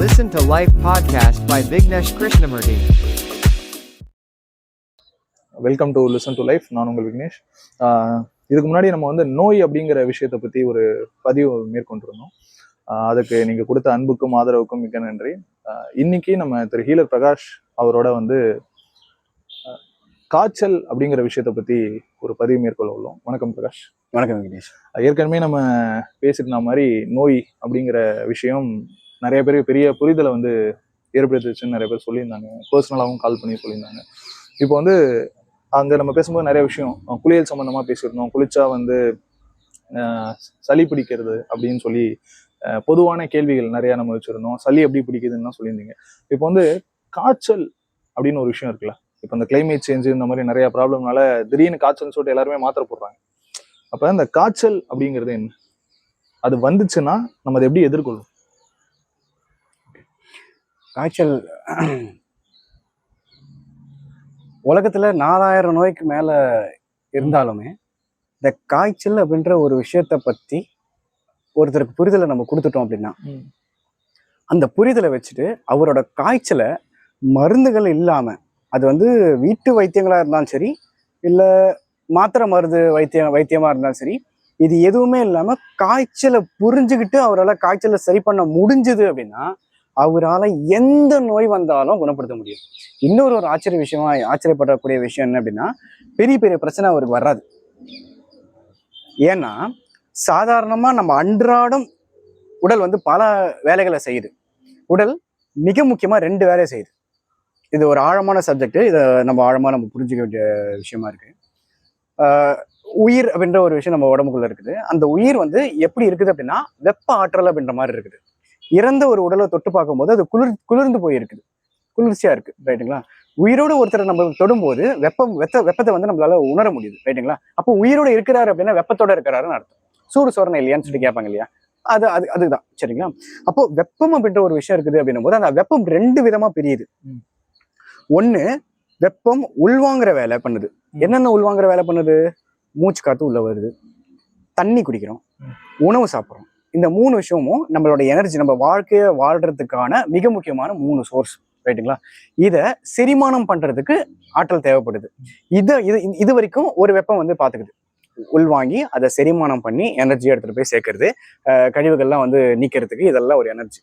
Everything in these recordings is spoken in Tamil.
Listen to Life podcast by Vignesh Krishnamurthy. Welcome to listen to life. நான் உங்கள் விக்னேஷ். இதுக்கு முன்னாடி நம்ம வந்து நோய் அப்படிங்கிற விஷயத்தை பற்றி ஒரு பதிவு மேற்கொண்டிருந்தோம். அதுக்கு நீங்கள் கொடுத்த அன்புக்கும் ஆதரவுக்கும் மிக்க நன்றி. இன்னைக்கு நம்ம திரு ஹீலர் பிரகாஷ் அவரோட வந்து காய்ச்சல் அப்படிங்கிற விஷயத்தை பற்றி ஒரு பதிவு மேற்கொள்ள உள்ளோம். வணக்கம் பிரகாஷ். வணக்கம் விக்னேஷ். ஏற்கனவே நம்ம பேசிட்டு மாதிரி நோய் அப்படிங்கிற விஷயம் நிறைய பேர் பெரிய புரிதலை வந்து ஏற்படுத்துச்சுன்னு நிறைய பேர் சொல்லியிருந்தாங்க. பர்சனலாகவும் கால் பண்ணி சொல்லியிருந்தாங்க. இப்போ வந்து அங்கே நம்ம பேசும்போது நிறைய விஷயம் குளியல் சம்மந்தமாக பேசியிருந்தோம். குளிச்சா வந்து சளி பிடிக்கிறது அப்படின்னு சொல்லி பொதுவான கேள்விகள் நிறையா நம்ம வச்சுருந்தோம். சளி எப்படி பிடிக்குதுன்னு தான் சொல்லியிருந்தீங்க. இப்போ வந்து காய்ச்சல் அப்படின்னு ஒரு விஷயம் இருக்குல்ல. இப்போ இந்த கிளைமேட் சேஞ்சு இந்த மாதிரி நிறைய ப்ராப்ளம்னால திடீர்னு காய்ச்சல்னு சொல்லிட்டு எல்லாருமே மாத்திரை போடுறாங்க. அப்போ இந்த காய்ச்சல் அப்படிங்கிறது என்ன? அது வந்துச்சுன்னா நம்ம அதை எப்படி எதிர்கொள்ளும்? காய்ச்சல் உலகத்துல 4000 நோய்க்கு மேல இருந்தாலுமே இந்த காய்ச்சல் அப்படின்ற ஒரு விஷயத்த பத்தி ஒருத்தருக்கு புரிதலை நம்ம கொடுத்துட்டோம் அப்படின்னா அந்த புரிதலை வச்சுட்டு அவரோட காய்ச்சலை மருந்துகள் இல்லாம, அது வந்து வீட்டு வைத்தியங்களா இருந்தாலும் சரி, இல்ல மாத்திரை மருந்து வைத்தியமா இருந்தாலும் சரி, இது எதுவுமே இல்லாம காய்ச்சலை புரிஞ்சுக்கிட்டு அவரால் காய்ச்சலை சரி பண்ண முடிஞ்சுது அப்படின்னா அவரால் எந்த நோய் வந்தாலும் குணப்படுத்த முடியும். இன்னொரு ஆச்சரியப்படக்கூடிய விஷயம் என்ன அப்படின்னா, பெரிய பெரிய பிரச்சனை அவருக்கு வராது. ஏன்னா சாதாரணமா நம்ம அன்றாடம் உடல் வந்து பல வேலைகளை செய்யுது. உடல் மிக முக்கியமா 2 வேலையை செய்யுது. இது ஒரு ஆழமான சப்ஜெக்ட். இதை நம்ம புரிஞ்சுக்க வேண்டிய விஷயமா இருக்கு. உயிர் அப்படின்ற ஒரு விஷயம் நம்ம உடம்புக்குள்ள இருக்குது. அந்த உயிர் வந்து எப்படி இருக்குது அப்படின்னா வெப்ப ஆற்றல் அப்படின்ற மாதிரி இருக்குது. இறந்த ஒரு உடலை தொட்டு பார்க்கும்போது அது குளிர்ந்து போயிருக்குது, குளிர்ச்சியா இருக்கு, ரைட்டுங்களா? உயிரோடு ஒருத்தரை நம்ம தொடும்போது வெப்பத்தை வந்து நம்மளால உணர முடியுது, ரைட்டுங்களா? அப்போ உயிரோடு இருக்கிறாரு அப்படின்னா வெப்பத்தோட இருக்கிறாருன்னு அர்த்தம். சூடு சொரணை இல்லையான்னு சொல்லி கேட்பாங்க இல்லையா? அதுதான், சரிங்களா? அப்போ வெப்பம் அப்படின்ற ஒரு விஷயம் இருக்குது அப்படின்னும் போது அந்த வெப்பம் 2 விதமா பிரியுது. ஒண்ணு, வெப்பம் உள்வாங்குற வேலை பண்ணுது. என்னென்ன உள்வாங்குற வேலை பண்ணுது? மூச்சு காத்து உள்ள வருது, தண்ணி குடிக்கிறோம், உணவு சாப்பிட்றோம். இந்த 3 விஷயமும் நம்மளோட எனர்ஜி, நம்ம வாழ்க்கையை வாழ்றதுக்கான மிக முக்கியமான 3 சோர்ஸ், ரைட்டுங்களா? இதை செரிமானம் பண்றதுக்கு ஆற்றல் தேவைப்படுது. இது வரைக்கும் ஒரு வெப்பம் வந்து பாத்துக்குது, உள்வாங்கி அதை செரிமானம் பண்ணி எனர்ஜி எடுத்துட்டு போய் சேர்க்கறது, கழிவுகள்லாம் வந்து நீக்கிறதுக்கு, இதெல்லாம் ஒரு எனர்ஜி.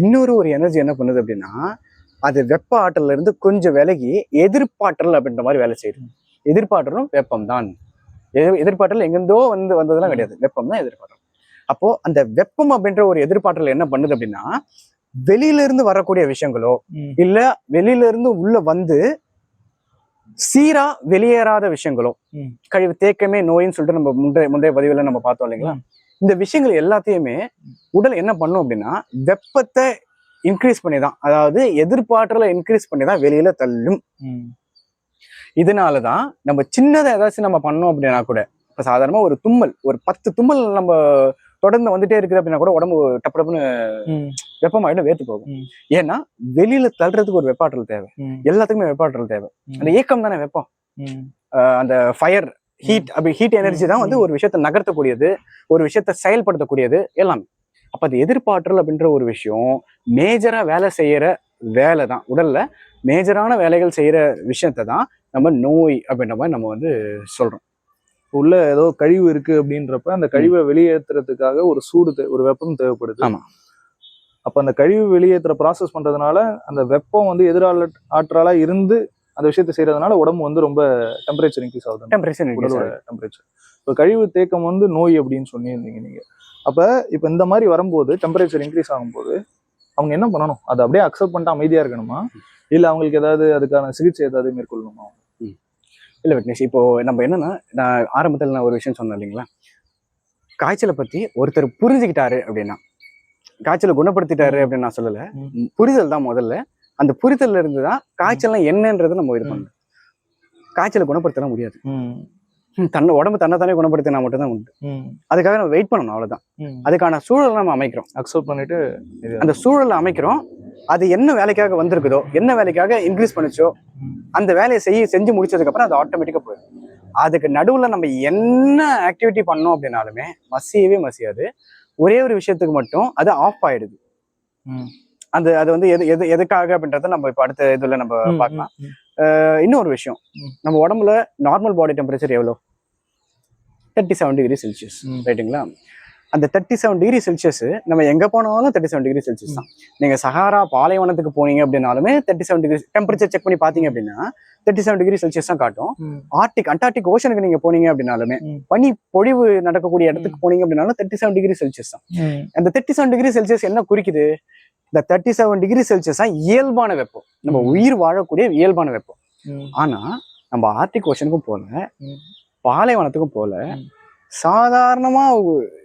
இன்னொரு எனர்ஜி என்ன பண்ணுது அப்படின்னா, அது வெப்ப ஆற்றல்ல இருந்து கொஞ்சம் விலகி எதிர்ப்பாற்றல் அப்படின்ற மாதிரி வேலை செய்யுது. எதிர்ப்பாற்றலும் வெப்பம் தான். எதிர்ப்பாற்றல் எங்கிருந்தோ வந்ததெல்லாம் கிடையாது, வெப்பம் தான் எதிர்ப்பாற்றல். அப்போ அந்த வெப்பம் அப்படின்ற ஒரு எதிர்ப்பாற்றல் என்ன பண்ணுது அப்படின்னா, வெளியில இருந்து வரக்கூடிய விஷயங்களோ இல்ல வெளியில இருந்து உள்ள வந்து சீரா வெளியேறாத விஷயங்களோ, கழிவு தேக்கமே நோயின்னு சொல்லிட்டு நம்ம முந்தைய பதிவுல நம்ம பார்த்தோம் இல்லைங்களா? இந்த விஷயங்கள் எல்லாத்தையுமே உடல் என்ன பண்ணும் அப்படின்னா வெப்பத்தை இன்க்ரீஸ் பண்ணி தான், அதாவது எதிர்ப்பாற்றலை இன்க்ரீஸ் பண்ணி தான் வெளியில தள்ளும். இதனாலதான் நம்ம சின்னதை ஏதாச்சும் நம்ம பண்ணோம் அப்படின்னா கூட, இப்ப சாதாரணமா ஒரு தும்மல், ஒரு 10 தும்மல் நம்ம தொடர்ந்து வந்துட்டே இருக்குது அப்படின்னா கூட உடம்பு டப்புன்னு வெப்பமாயிடும், வேர்த்து போகும். ஏன்னா வெளியில தள்ளுறதுக்கு ஒரு வெப்பாற்றல் தேவை, எல்லாத்துக்குமே வெப்பாற்றல் தேவை. அந்த ஏக்கம் தானே வெப்பம். அந்த ஃபயர், ஹீட் எனர்ஜி தான் வந்து ஒரு விஷயத்த நகர்த்தக்கூடியது, ஒரு விஷயத்த செயல்படுத்தக்கூடியது எல்லாமே. அப்ப அது எதிர்ப்பாற்றல் அப்படின்ற ஒரு விஷயம் மேஜரா வேலை செய்யற வேலை தான். உடல்ல மேஜரான வேலைகள் செய்யற விஷயத்தை தான் நம்ம நோய் அப்படின்ற மாதிரி நம்ம வந்து சொல்றோம். உள்ள ஏதோ கழிவு இருக்கு அப்படின்றப்ப அந்த கழிவை வெளியேற்றுறதுக்காக ஒரு வெப்பம் தேவைப்படுது. ஆமா. அப்ப அந்த கழிவு வெளியேற்றுற ப்ராசஸ் பண்றதுனால அந்த வெப்பம் வந்து ஆற்றலா இருந்து அந்த விஷயத்தை செய்யறதுனால உடம்பு வந்து ரொம்ப டெம்பரேச்சர் இன்க்ரீஸ் ஆகுது. டெம்பரேச்சர். இப்போ கழிவு தேக்கம் வந்து நோய் அப்படின்னு சொல்லியிருந்தீங்க நீங்க. அப்ப இப்ப இந்த மாதிரி வரும்போது டெம்பரேச்சர் இன்க்ரீஸ் ஆகும்போது அவங்க என்ன பண்ணணும்? அதை அப்படியே அக்செப்ட் பண்ணிட்டு அமைதியா இருக்கணுமா, இல்ல அவங்களுக்கு ஏதாவது அதுக்கான சிகிச்சை ஏதாவது மேற்கொள்ளணுமா? இல்ல விக்னேஷ், இப்போ நம்ம என்னன்னா, நான் ஆரம்பத்தில் ஒரு விஷயம் சொன்னேன் இல்லைங்களா, காய்ச்சலை பத்தி ஒருத்தர் புரிஞ்சுக்கிட்டாரு அப்படின்னா, காய்ச்சலை குணப்படுத்திட்டாரு அப்படின்னு நான் சொல்லல, புரிதல் தான் முதல்ல. அந்த புரிதல்ல இருந்துதான் காய்ச்சல்லாம் என்னன்றது நம்ம இது பண்ணணும். காய்ச்சலை குணப்படுத்தலாம் முடியாது. உடம்பு தன்னைத்தானே குணப்படுத்தினா மட்டும்தான் உண்டு. அதுக்காக நம்ம வெயிட் பண்ணணும், அவ்வளவுதான். அதுக்கான சூழலை நம்ம அமைக்கிறோம், அக்செப்ட் பண்ணிட்டு அந்த சூழலை அமைக்கிறோம். அது என்ன வேலைக்காக வந்திருக்குதோ, என்ன வேலைக்காக இன்க்ரீஸ் பண்ணிச்சோ, அந்த வேலையை செஞ்சு முடிச்சதுக்கு அப்புறம் அது ஆட்டோமேட்டிக்கா போயிடும். அதுக்கு நடுவுல நம்ம என்ன ஆக்டிவிட்டி பண்ணோம் அப்படின்னாலுமே மசியவே மசியாது. ஒரே ஒரு விஷயத்துக்கு மட்டும் அது ஆஃப் ஆயிடுது. அது வந்து எதுக்காக அப்படின்றத நம்ம இப்ப அடுத்த இதுல நம்ம பார்க்கலாம். இன்னொரு விஷயம், நம்ம உடம்புல நார்மல் பாடி டெம்பரேச்சர் எவ்வளோ? 37 டிகிரி செல்சியஸ், ரைட்டுங்களா? அந்த 37 டிகிரி செல்சியஸ் நம்ம எங்க போனாலும் 37 டிகிரி செல்சியஸ் தான். நீங்க சஹாரா பாலைவனத்துக்கு போனீங்க அப்படின்னாலுமே 37 டிகிரி டெம்பரேச்சர் செக் பண்ணி பாத்தீங்க அப்படின்னா 37 டிகிரி செல்சியஸ் தான் காட்டும். அண்டார்டிக் ஓஷனுக்கு நீங்க போனீங்க அப்படின்னாலுமே, பனி பொழிவு நடக்கக்கூடிய இடத்துக்கு போனீங்க அப்படின்னாலும் 37 டிகிரி செல்சியஸ் தான். அந்த 37 டிகிரி செல்சியஸ் என்ன குறிக்குது? இந்த 37 டிகிரி செல்சியஸ் தான் இயல்பான வெப்பம், நம்ம உயிர் வாழக்கூடிய இயல்பான வெப்பம். ஆனா நம்ம ஆர்டிக் ஓஷனுக்கும் போல, பாலைவனத்துக்கும் போல,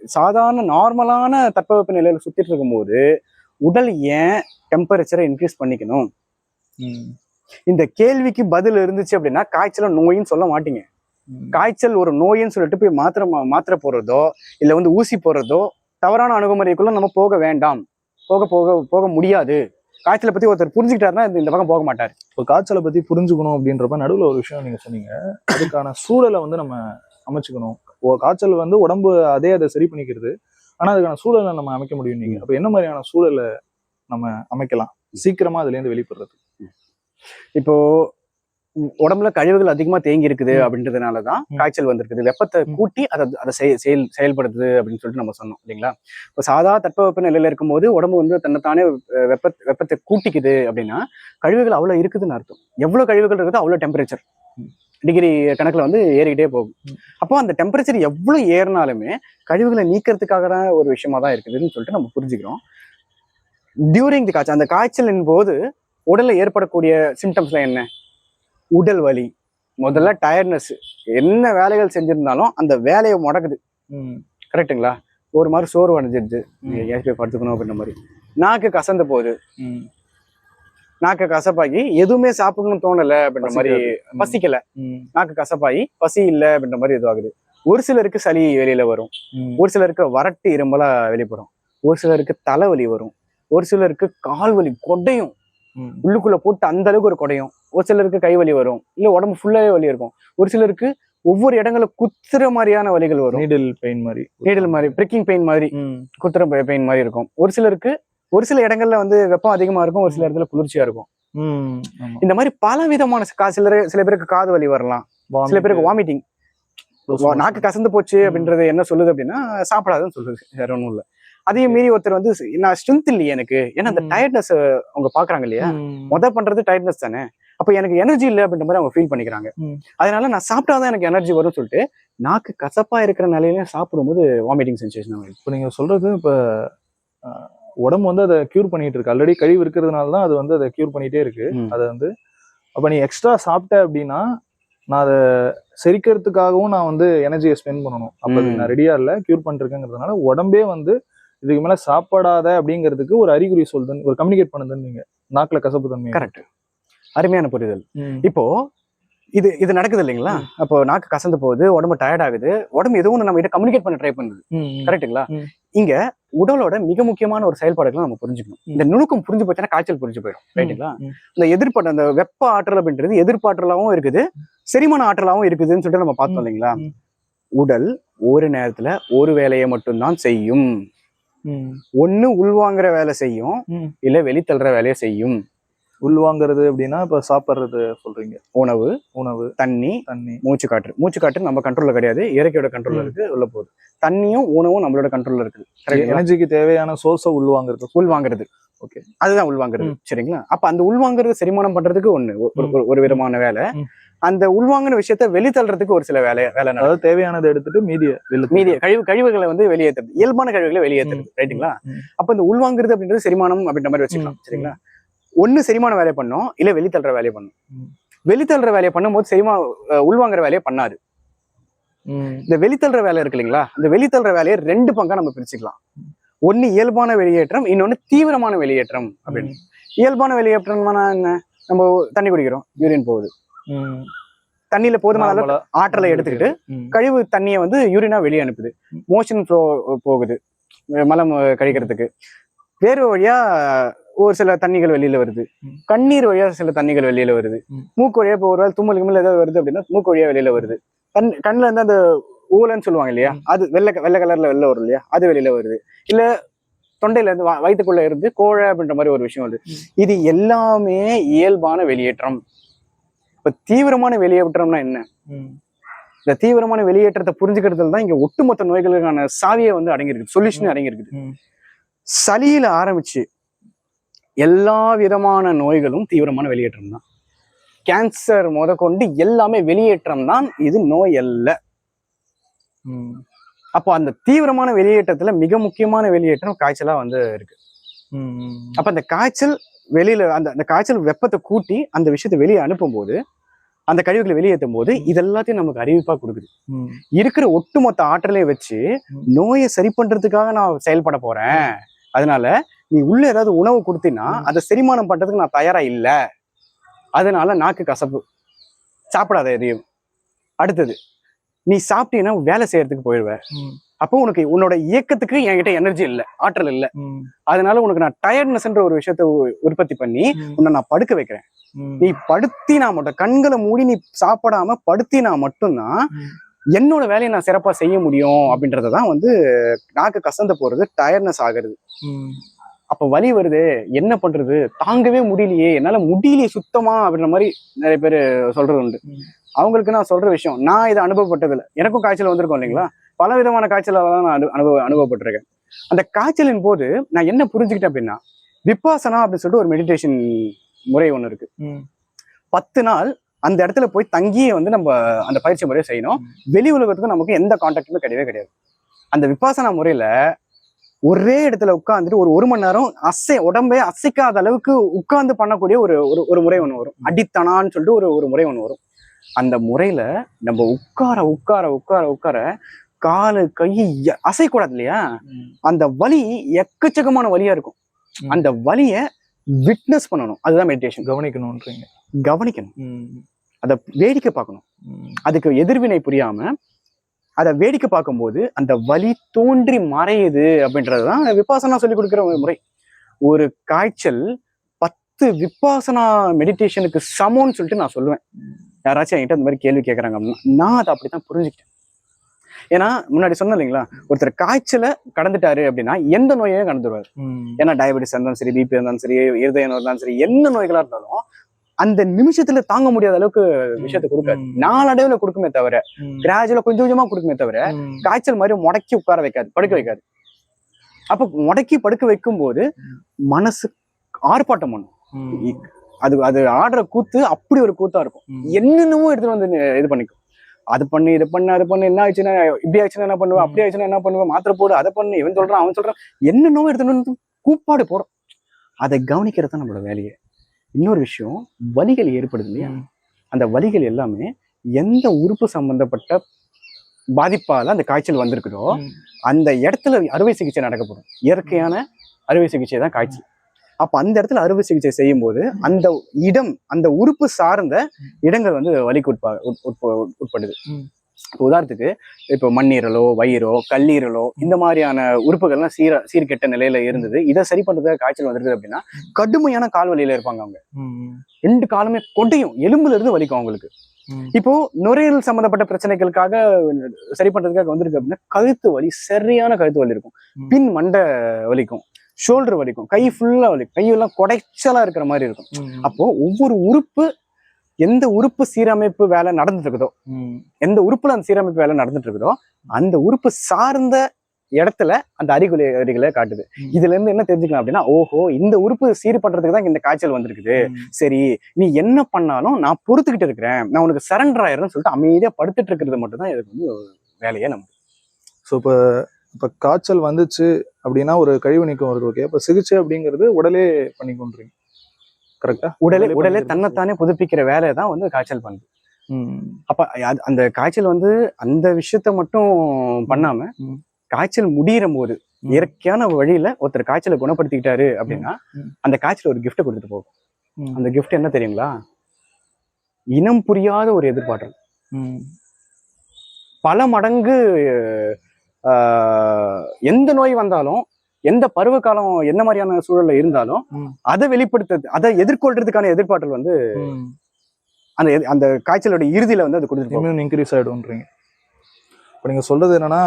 சாதாரண நார்மலான தட்பவெப்ப நிலையில சுத்திட்டு இருக்கும்போது உடல் ஏன் டெம்பரேச்சரை இன்க்ரீஸ் பண்ணிக்கணும்? இந்த கேள்விக்கு பதில் இருந்துச்சு அப்படின்னா காய்ச்சல நோயின்னு சொல்ல மாட்டீங்க. காய்ச்சல் ஒரு நோயின்னு சொல்லிட்டு போய் மாத்திரை போடுறதோ இல்ல வந்து ஊசி போடுறதோ தவறான அணுகுமுறைக்குள்ள நம்ம போக வேண்டாம். போக முடியாது. காய்ச்சலை பத்தி ஒருத்தர் புரிஞ்சுக்கிட்டாருன்னா இந்த பக்கம் போக மாட்டாரு. இப்போ காய்ச்சலை பத்தி புரிஞ்சுக்கணும் அப்படின்றப்ப நடுவில் ஒரு விஷயம் நீங்க சொன்னீங்க, அதுக்கான சூழலை வந்து நம்ம அமைச்சுக்கணும். காய்ச்சல் வந்து உடம்பு அதை சரி பண்ணிக்கிறது, ஆனா அதுக்கான சூழலை நம்ம அமைக்க முடியும். நீங்க அப்ப என்ன மாதிரியான சூழலை நம்ம அமைக்கலாம் சீக்கிரமா அதுல இருந்து வெளிப்படுறது? இப்போ உடம்புல கழிவுகள் அதிகமா தேங்கி இருக்குது அப்படின்றதுனாலதான் காய்ச்சல் வந்திருக்குது. வெப்பத்தை கூட்டி அதை செயல்படுத்துது அப்படின்னு சொல்லிட்டு நம்ம சொன்னோம் இல்லைங்களா? இப்போ சாதா தட்பவெப்ப நிலையில இருக்கும்போது உடம்பு வந்து தன்னைத்தானே வெப்பத்தை கூட்டிக்குது அப்படின்னா கழிவுகள் அவ்வளவு இருக்குதுன்னு அர்த்தம். எவ்வளவு கழிவுகள் இருக்குதோ அவ்வளவு டெம்பரேச்சர் டிகிரி கணக்குல வந்து ஏறிக்கிட்டே போகும். அப்போ அந்த டெம்பரேச்சர் எவ்வளவு ஏறினாலுமே கழிவுகளை நீக்கிறதுக்காக ஒரு விஷயமா தான் இருக்குதுன்னு சொல்லிட்டு நம்ம புரிஞ்சுக்கிறோம். டியூரிங் தி காய்ச்சல், அந்த காய்ச்சலின் போது உடல்ல ஏற்படக்கூடிய சிம்டம்ஸ்லாம் என்ன? உடல் வலி, முதல்ல டயர்ட்னஸ், என்ன வேலைகள் செஞ்சிருந்தாலும் அந்த வேலையை முடக்குது, கரெக்டுங்களா? ஒரு மாதிரி சோர்வு அடைஞ்சிருது, ஏற்கனவே படுத்துக்கணும் அப்படின்ற மாதிரி. நாக்கு கசந்து போகுது, நாக்கு கசப்பாகி எதுவுமே சாப்பிடணும்னு தோணல அப்படின்ற மாதிரி, பசிக்கல, நாக்கு கசப்பாகி பசி இல்லை அப்படின்ற மாதிரி இதுவாகுது. ஒரு சிலருக்கு சளி வெளியில வரும், ஒரு சிலருக்கு வறட்டு இருமலா வெளிப்படும், ஒரு சிலருக்கு தலைவலி வரும், ஒரு சிலருக்கு கால் வலி கொடையும், உள்ளுக்குள்ள போட்டு அந்த அளவுக்கு ஒரு கொடையும், ஒரு சிலருக்கு கை வலி வரும், இல்ல உடம்பு ஃபுல்லாவே வலி இருக்கும், ஒரு சிலருக்கு ஒவ்வொரு இடங்கள குத்துற மாதிரியான வலிகள் வரும், நீடில் மாதிரி பிரிக்கிங் பெயின் மாதிரி, குத்துற பெயின் மாதிரி இருக்கும். ஒரு சிலருக்கு ஒரு சில இடங்கள்ல வந்து வெப்பம் அதிகமா இருக்கும், ஒரு சில இடத்துல குளிர்ச்சியா இருக்கும். இந்த மாதிரி பல விதமான சில பேருக்கு காது வலி வரலாம், சில பேருக்கு வாமிட்டிங், நாக்கு கசந்து போச்சு அப்படின்றது என்ன சொல்லுது அப்படின்னா சாப்பிடாதுன்னு சொல்லுது, வேற ஒன்றும் இல்லை. அதையும் மீறி ஒருத்தர் வந்து நான் ஸ்ட்ரென்த் இல்லையே எனக்கு, ஏன்னா அந்த டயர்ட்னஸ் அவங்க பாக்குறாங்க இல்லையா, பண்றது டயர்ட்னஸ் தானே, அப்ப எனக்கு எனர்ஜி இல்லை அப்படின்ற மாதிரி அவங்க ஃபீல் பண்ணிக்கிறாங்க. அதனால நான் சாப்பிட்டாதான் எனக்கு எனர்ஜி வரும்னு சொல்லிட்டு நாக்கு கசப்பா இருக்கிற நிலையில சாப்பிடும்போது வாமிட்டிங் சென்சேஷன். இப்போ நீங்க சொல்றது இப்ப உடம்பு வந்து அதை கியூர் பண்ணிட்டு இருக்கு, ஆல்ரெடி கழிவு இருக்கிறதுனால தான் அது வந்து அதை கியூர் பண்ணிட்டே இருக்கு. அதை வந்து அப்ப நீ எக்ஸ்ட்ரா சாப்பிட்ட அப்படின்னா நான் அதை செரிக்கிறதுக்காகவும் நான் வந்து எனர்ஜியை ஸ்பெண்ட் பண்ணணும். அப்ப நான் ரெடியா இல்லை, கியூர் பண்ணிருக்கேங்கிறதுனால உடம்பே வந்து இதுக்கு மேல சாப்பிடாத அப்படிங்கிறதுக்கு ஒரு அறிகுறி சொல்லுதுன்னு, ஒரு கம்யூனிகேட் பண்ணுதுன்னு நீங்க நாக்குல கசப்பு தன்மை. கரெக்ட், அருமையான புரிதல். இப்போ இது நடக்குது இல்லைங்களா? அப்போ நாக்கு கசந்து போகுது, உடம்பு டயர்ட் ஆகுது, உடம்பு எதுவும் நம்ம கிட்ட கம்யூனிகேட் பண்ண ட்ரை பண்ணுது, கரெக்டுங்களா? இங்க உடலோட மிக முக்கியமான ஒரு செயல்பாடுகளை நம்ம புரிஞ்சுக்கணும். இந்த நுணுக்கம் புரிஞ்சு போச்சுன்னா காய்ச்சல் புரிஞ்சு போயிடும், ரைட்டுங்களா? இந்த எதிர்ப்பாற்றல், அந்த வெப்ப ஆற்றல் அப்படின்றது எதிர்ப்பாற்றலாவும் இருக்குது, செரிமான ஆற்றலாவும் இருக்குதுன்னு சொல்லிட்டு நம்ம பார்த்தோம் இல்லைங்களா? உடல் ஒரு நேரத்துல ஒரு வேலையை மட்டும்தான் செய்யும். ஒண்ணு உள்வாங்குற வேலை செய்யும், இல்ல வெளித்தள்ளுற வேலையை செய்யும். உள்வாங்கிறது அப்படின்னா இப்ப சாப்பிடுறது சொல்றீங்க, உணவு, தண்ணி, மூச்சுக்காற்று நம்ம கண்ட்ரோல்ல கிடையாது, இயற்கையோட கண்ட்ரோல்ல இருக்கு, உள்ள போகுது. தண்ணியும் உணவும் நம்மளோட கண்ட்ரோல்ல இருக்கு. எனர்ஜிக்கு தேவையான சோர்ஸை உள்வாங்குறது. ஓகே, அதுதான் உள்வாங்குறது, சரிங்களா? அப்ப அந்த உள்வாங்குறது செரிமானம் பண்றதுக்கு ஒரு விதமான வேலை, அந்த உள்வாங்கின விஷயத்த வெளித்தள்ளுறதுக்கு ஒரு சில வேலை, அதாவது தேவையானதை எடுத்துட்டு மீதிய கழிவுகளை வந்து வெளியேற்றுறது, இயல்பான கழிவுகளை வெளியேற்றுறது, ரைட்டுங்களா? அப்ப இந்த உள்வாங்குறது அப்படின்றது செரிமானம் அப்படின்ற மாதிரி வச்சுக்கலாம், சரிங்களா? ஒண்ணு செரிமான வேலையை பண்ணும், இல்ல வெளித்தள்ளுற வேலையை பண்ணும். வெளித்தள்ளுற வேலையை பண்ணும்போது உள்வாங்குற வேலையை பண்ணாது. இந்த வெளித்தள்ளுற வேலை இருக்கு இல்லைங்களா, இந்த வெளித்தள்ளுற வேலையை 2 பங்கா நம்ம பிரிச்சுக்கலாம். ஒண்ணு இயல்பான வெளியேற்றம், இன்னொன்னு தீவிரமான வெளியேற்றம் அப்படின்னு. இயல்பான வெளியேற்றம்னா என்ன? நம்ம தண்ணி குடிக்கிறோம், யூரின் போகுது, தண்ணியில போதுமான அளவு ஆற்றலை எடுத்துக்கிட்டு கழிவு தண்ணியை வந்து யூரினா வெளியே அனுப்புது, மோஷன் ஃப்ளோ போகுது, மலம் கழிக்கிறதுக்கு. வேறு வழியா ஒரு சில தண்ணிகள் வெளியில வருது, கண்ணீர் வழியா சில தண்ணிகள் வெளியில வருது, மூக்கு வழியா இப்போ ஒரு தும்மல் கிம்மல் ஏதாவது வருது அப்படின்னா மூக்கு வழியா வெளியில வருது, கண்ணுல இருந்து அந்த ஊலன்னு சொல்லுவாங்க இல்லையா, அது வெள்ளை கலர்ல வெளில வரும் இல்லையா, அது வெளியில வருது. இல்ல தொண்டையில இருந்து வயிற்றுக்குள்ள இருந்து கோழை அப்படின்ற மாதிரி ஒரு விஷயம் வருது. இது எல்லாமே இயல்பான வெளியேற்றம். இப்ப தீவிரமான வெளியேற்றம்னா என்ன? இந்த தீவிரமான வெளியேற்றத்தை புரிஞ்சுக்கிறதுல தான் இங்க ஒட்டுமொத்த நோய்களுக்கான சாவியை வந்து அடங்கியிருக்கு, சொல்யூஷன் அடங்கியிருக்குது. சளியில ஆரம்பிச்சு எல்லா விதமான நோய்களும் தீவிரமான வெளியேற்றம் தான். கேன்சர் கொண்டு எல்லாமே வெளியேற்றம் தான், இது நோய் அல்ல. அப்போ அந்த தீவிரமான வெளியேற்றத்துல மிக முக்கியமான வெளியேற்றம் காய்ச்சலா வந்து இருக்கு. அப்ப அந்த காய்ச்சல் வெளியில அந்த காய்ச்சல் வெப்பத்தை கூட்டி அந்த விஷயத்தை வெளியே அனுப்பும் போது, அந்த கழிவுகளை வெளியேற்றும் போது இது எல்லாத்தையும் நமக்கு அறிவிப்பா கொடுக்குது. இருக்கிற ஒட்டுமொத்த ஆற்றலையும் வச்சு நோயை சரி பண்றதுக்காக நான் செயல்பட போறேன், அதனால நீ உள்ள ஏதாவது உணவு கொடுத்தீங்கன்னா அதை செரிமானம் பண்றதுக்கு நான் தயாரா இல்ல, அதனால நாக்கு கசப்பு, சாப்பிடாத எதையும். அடுத்தது, நீ சாப்பிட்டீங்கன்னா வேலை செய்யறதுக்கு போயிடுவ, அப்போ உனக்கு உன்னோட இயக்கத்துக்கு என்கிட்ட எனர்ஜி இல்லை, ஆற்றல் இல்லை, அதனால உனக்கு நான் டயர்ட்னஸ்ன்ற ஒரு விஷயத்த உற்பத்தி பண்ணி உன்னை நான் படுக்க வைக்கிறேன். நீ படுத்தினா மட்டும், கண்களை மூடி நீ சாப்பிடாம படுத்தினா மட்டும்தான் என்னோட வேலையை நான் சிறப்பா செய்ய முடியும் அப்படின்றதான் வந்து நாக்கு கசந்து போறது, டயர்ட்னஸ் ஆகுறது. அப்ப வலி வருது, என்ன பண்றது, தாங்கவே முடியலையே, என்னால முடியலையே சுத்தமா அப்படின்ற மாதிரி நிறைய பேர் சொல்றது உண்டு. அவங்களுக்கு நான் சொல்ற விஷயம், நான் இதை அனுபவப்பட்டதில்லை, எனக்கும் காய்ச்சல் வந்திருக்கும் இல்லைங்களா, பல விதமான காய்ச்சலாம் நான் அனுபவப்பட்டிருக்கேன். அந்த காய்ச்சலின் போது நான் என்ன புரிஞ்சுக்கிட்டேன் அப்படின்னா, விபாசனா அப்படின்னு சொல்லிட்டு ஒரு மெடிடேஷன் முறை ஒண்ணு இருக்கு. 10 நாள் அந்த இடத்துல போய் தங்கியே வந்து நம்ம அந்த பயிற்சி முறையை செய்யணும். வெளி உலகத்துக்கும் நமக்கு எந்த கான்டாக்டுமே கிடையவே கிடையாது. அந்த விபாசனா முறையில ஒரே இடத்துல உட்காந்துட்டு ஒரு மணி நேரம் உடம்பே அசைக்காத அளவுக்கு உட்கார்ந்து பண்ணக்கூடிய ஒரு முறை ஒண்ணு வரும். அடித்தனான்னு சொல்லிட்டு ஒரு முறை ஒண்ணு வரும். அந்த முறையில நம்ம உட்கார உட்கார உட்கார உட்கார காலு கை அசைக்கூடாது இல்லையா, அந்த வலி எக்கச்சக்கமான வலியா இருக்கும். அந்த வலிய விட்னஸ் பண்ணணும், அதுதான் மெடிடேஷன். கவனிக்கணும், அதை வேடிக்கை பார்க்கணும். அதுக்கு எதிர்வினை புரியாம அதை வேடிக்கை பார்க்கும்போது அந்த வலி தோன்றி மறையுது அப்படின்றதுதான் விபாசனா சொல்லி கொடுக்குற முறை. ஒரு காய்ச்சல் 10 விபாசனா மெடிடேஷனுக்கு சமம்னு சொல்லிட்டு நான் சொல்லுவேன். யாராச்சும் என்கிட்ட இந்த மாதிரி கேள்வி கேட்கறாங்க அப்படின்னா நான் அதை அப்படித்தான் புரிஞ்சுக்கிட்டேன். ஏன்னா முன்னாடி சொன்ன இல்லைங்களா, ஒருத்தர் காய்ச்சலை கடந்துட்டாரு அப்படின்னா எந்த நோயையும் கடந்துருவாரு. ஏன்னா டயபெட்டிஸ் இருந்தாலும் சரி, பிபி இருந்தாலும் சரி, இருதயம் இருந்தாலும் சரி, என்ன நோய்களா இருந்தாலும் அந்த நிமிஷத்துல தாங்க முடியாத அளவுக்கு விஷயத்த கொடுக்காது. நாளடைவுல கொடுக்குமே தவிர, கிராஜுவலா கொஞ்சம் கொஞ்சமா கொடுக்குமே தவிர, காய்ச்சல் மாதிரி முடக்கி உட்கார வைக்காது, படுக்க வைக்காது. அப்ப முடக்கி படுக்க வைக்கும் போது மனசு ஆர்ப்பாட்டம் பண்ணும். அது ஆடுற கூத்து அப்படி ஒரு கூத்தா இருக்கும். என்னென்னமோ எடுத்துட்டு வந்து இது பண்ணிக்கும். அது பண்ணு, இது பண்ணு, அது பண்ணு, என்ன ஆயிடுச்சுன்னா இப்படி ஆயிடுச்சுன்னா என்ன பண்ணுவேன், அப்படி ஆயிடுச்சுன்னா என்ன பண்ணுவேன், மாத்திரை போடு, அதை பண்ணு, இவன் சொல்றான் அவன் சொல்றான், என்னென்னமோ எடுத்துட்டு வந்து கூப்பாடு போடும். அதை கவனிக்கிறது தான் நம்மளோட வேலையை. இன்னொரு விஷயம், வலிகள் ஏற்படுது இல்லையா, அந்த வலிகள் எல்லாமே எந்த உறுப்பு சம்பந்தப்பட்ட பாதிப்பால அந்த காய்ச்சல் வந்திருக்குதோ அந்த இடத்துல அறுவை சிகிச்சை நடக்கப்படும். இயற்கையான அறுவை சிகிச்சை தான் காய்ச்சல். அப்ப அந்த இடத்துல அறுவை சிகிச்சை செய்யும் போது அந்த இடம், அந்த உறுப்பு சார்ந்த இடங்கள் வந்து வலிக்கு உட்படுது. உதாரணத்துக்கு இப்ப மண்ணீரலோ, வயிறோ, கல்லீரலோ, இந்த மாதிரியான உறுப்புகள்லாம் சீர்கெட்ட நிலையில இருந்தது, இதை சரி பண்றதுக்கு காய்ச்சல் வந்துருது அப்படின்னா கடுமையான கால் வலியில இருப்பாங்க. அவங்க 2 காலுமே கொட்டையும், எலும்புல இருந்து வலிக்கும் அவங்களுக்கு. இப்போ நுரையீரல் சம்பந்தப்பட்ட பிரச்சனைகளுக்காக சரி பண்றதுக்காக வந்திருக்கு அப்படின்னா கழுத்து வலி, சரியான கழுத்து வலி இருக்கும், பின் மண்டை வலிக்கும், ஷோல்டர் வலிக்கும், கை ஃபுல்லா வலிக்கும், கையெல்லாம் கொடைச்சலா இருக்கிற மாதிரி இருக்கும். அப்போ ஒவ்வொரு உறுப்பு, எந்த உறுப்பு சீரமைப்பு வேலை நடந்துட்டு இருக்குதோ, எந்த உறுப்புல அந்த சீரமைப்பு வேலை நடந்துட்டு இருக்குதோ அந்த உறுப்பு சார்ந்த இடத்துல அந்த அறிகுறிகளை காட்டுது. இதுல இருந்து என்ன தெரிஞ்சுக்கலாம் அப்படின்னா, ஓஹோ இந்த உறுப்பு சீர் பண்றதுக்கு தான் இந்த காய்ச்சல் வந்திருக்குது, சரி நீ என்ன பண்ணாலும் நான் பொறுத்துக்கிட்டு இருக்கிறேன், நான் உனக்கு சரண்டர் ஆயிடுறேன்னு சொல்லிட்டு அமைதியா படுத்துட்டு இருக்கிறது மட்டும் தான் இதுக்கு வந்து வேலையே நம்ம. ஸோ இப்போ காய்ச்சல் வந்துச்சு அப்படின்னா ஒரு கழிவு நீக்கம் வருது, ஓகே. இப்போ சிகிச்சை அப்படிங்கிறது உடலே பண்ணி கொண்டுறீங்க, கரெக்டா? உடலே தன்னைத்தானே புதுப்பிக்கிற வேலையை தான் வந்து காய்ச்சல் பண்ணுது. அப்ப அந்த காய்ச்சல் வந்து அந்த விஷயத்த மட்டும் பண்ணாம, காய்ச்சல் முடிகிற போது இயற்கையான வழியில ஒருத்தர் காய்ச்சலை குணப்படுத்திக்கிட்டாரு அப்படின்னா அந்த காய்ச்சல் ஒரு கிஃப்ட் கொடுத்துட்டு போகும். அந்த கிஃப்ட் என்ன தெரியுங்களா? இனம் புரியாத ஒரு எதிர்பார்த்தல். பல மடங்கு எந்த நோய் வந்தாலும், எந்த பருவ காலம் என்ன மாதிரியான சூழல்ல இருந்தாலும் அதை வெளிப்படுத்துறது, அதை எதிர்கொள்றதுக்கான எதிர்பார்த்தல் வந்து அந்த காய்ச்சலோட இறுதியில வந்து அது கொடுத்துட்டு இன்க்ரீஸ் ஆயிடும்ன்றீங்க. இப்போ நீங்க சொல்றது என்னன்னா,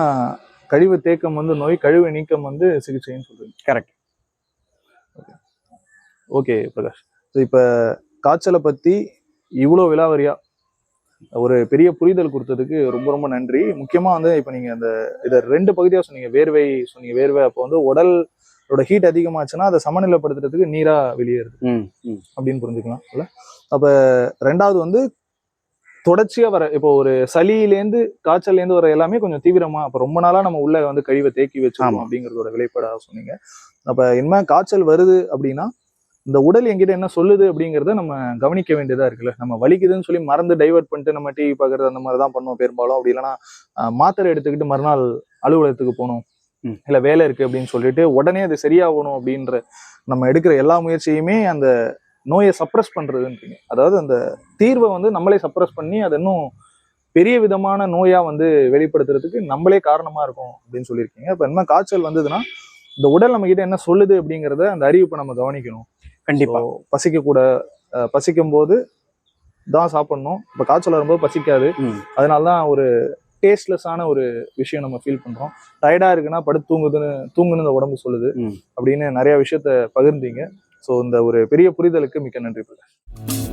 கழிவு தேக்கம் வந்து நோய், கழிவு நீக்கம் வந்து சிகிச்சைன்னு சொல்றீங்க. கரெக்ட். ஓகே பிரகாஷ், இப்ப காய்ச்சலை பத்தி இவ்வளோ விலாவரியா ஒரு பெரிய புரிதல் கொடுத்ததுக்கு ரொம்ப ரொம்ப நன்றி. முக்கியமா வந்து இப்ப நீங்க அந்த இதை 2 பகுதியா சொன்னீங்க. வேர்வை சொன்னீங்க. வேர்வை அப்போ வந்து உடலோட ஹீட் அதிகமாச்சுன்னா அதை சமநிலைப்படுத்துறதுக்கு நீரா வெளியேறுது அப்படின்னு புரிஞ்சுக்கலாம் இல்ல. அப்ப 2வது வந்து தொடர்ச்சியா வர இப்போ ஒரு சளியிலேருந்து காய்ச்சல்லேருந்து வர எல்லாமே கொஞ்சம் தீவிரமா அப்ப ரொம்ப நாளா நம்ம உள்ள வந்து கழிவை தேக்கி வச்சிருக்கோம் அப்படிங்கிறதோட வெளிப்பாடாக சொன்னீங்க. அப்ப இனிமே காய்ச்சல் வருது அப்படின்னா இந்த உடல் என்கிட்ட என்ன சொல்லுது அப்படிங்கிறத நம்ம கவனிக்க வேண்டியதா இருக்குல்ல. நம்ம வலிக்குதுன்னு சொல்லி மறந்து டைவர்ட் பண்ணிட்டு நம்ம டிவி பார்க்கறது அந்த மாதிரி தான் பண்ணுவோம் பெரும்பாலும். அப்படி இல்லைன்னா மாத்திரை எடுத்துக்கிட்டு மறுநாள் அலுவலகத்துக்கு போகணும், இல்லை வேலை இருக்கு அப்படின்னு சொல்லிட்டு உடனே அது சரியாகணும் அப்படின்ற நம்ம எடுக்கிற எல்லா முயற்சியுமே அந்த நோயை சப்ரஸ் பண்றதுன்றீங்க. அதாவது அந்த தீர்வை வந்து நம்மளே சப்ரஸ் பண்ணி அதை இன்னும் பெரிய விதமான நோயா வந்து வெளிப்படுத்துறதுக்கு நம்மளே காரணமா இருக்கும் அப்படின்னு சொல்லியிருக்கீங்க. இப்ப என்ன காய்ச்சல் வந்ததுன்னா இந்த உடல் நம்ம கிட்ட என்ன சொல்லுது அப்படிங்கிறத அந்த அறிவிப்பை நம்ம கவனிக்கணும். கண்டிப்பா. பசிக்க கூட பசிக்கும் போது தான் சாப்பிடணும். இப்ப காய்ச்சல் வரும்போது பசிக்காது. அதனாலதான் ஒரு டேஸ்ட்லெஸ்ஸான ஒரு விஷயம் நம்ம ஃபீல் பண்றோம். டயர்டா இருக்குன்னா படுத்து தூங்குன்னு இந்த உடம்பு சொல்லுது அப்படின்னு நிறைய விஷயத்த பகிர்ந்தீங்க. ஸோ இந்த ஒரு பெரிய புரிதலுக்கு மிக்க நன்றி பிரகாஷ்.